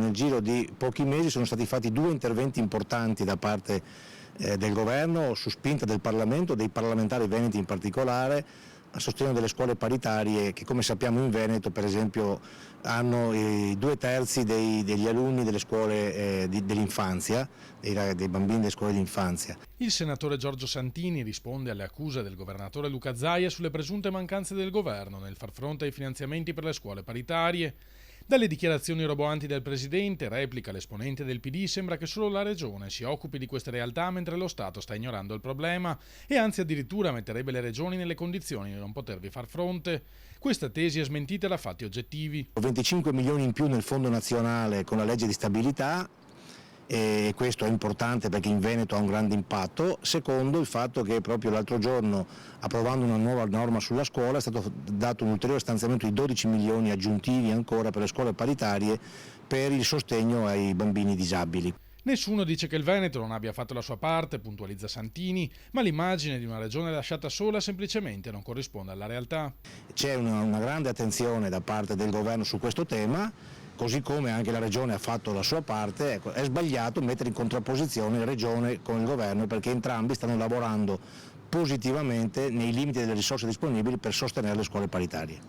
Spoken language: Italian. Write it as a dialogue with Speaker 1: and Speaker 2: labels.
Speaker 1: nel giro di pochi mesi sono stati fatti 2 interventi importanti da parte del governo, su spinta del Parlamento, dei parlamentari veneti in particolare, a sostegno delle scuole paritarie che, come sappiamo, in Veneto per esempio hanno i 2/3 degli alunni delle scuole dell'infanzia, dei bambini delle scuole d'infanzia.
Speaker 2: Il senatore Giorgio Santini risponde alle accuse del governatore Luca Zaia sulle presunte mancanze del governo nel far fronte ai finanziamenti per le scuole paritarie. Dalle dichiarazioni roboanti del presidente, replica l'esponente del PD, sembra che solo la regione si occupi di queste realtà mentre lo Stato sta ignorando il problema e anzi addirittura metterebbe le regioni nelle condizioni di non potervi far fronte. Questa tesi è smentita da fatti oggettivi.
Speaker 1: 25 milioni in più nel Fondo Nazionale con la legge di stabilità, e questo è importante perché in Veneto ha un grande impatto. Secondo, il fatto che proprio l'altro giorno, approvando una nuova norma sulla scuola, è stato dato un ulteriore stanziamento di 12 milioni aggiuntivi ancora per le scuole paritarie per il sostegno ai bambini disabili.
Speaker 2: Nessuno dice che il Veneto non abbia fatto la sua parte, puntualizza Santini, ma l'immagine di una regione lasciata sola semplicemente non corrisponde alla realtà.
Speaker 1: C'è una grande attenzione da parte del governo su questo tema, così come anche la regione ha fatto la sua parte. Ecco, è sbagliato mettere in contrapposizione la regione con il governo perché entrambi stanno lavorando positivamente nei limiti delle risorse disponibili per sostenere le scuole paritarie.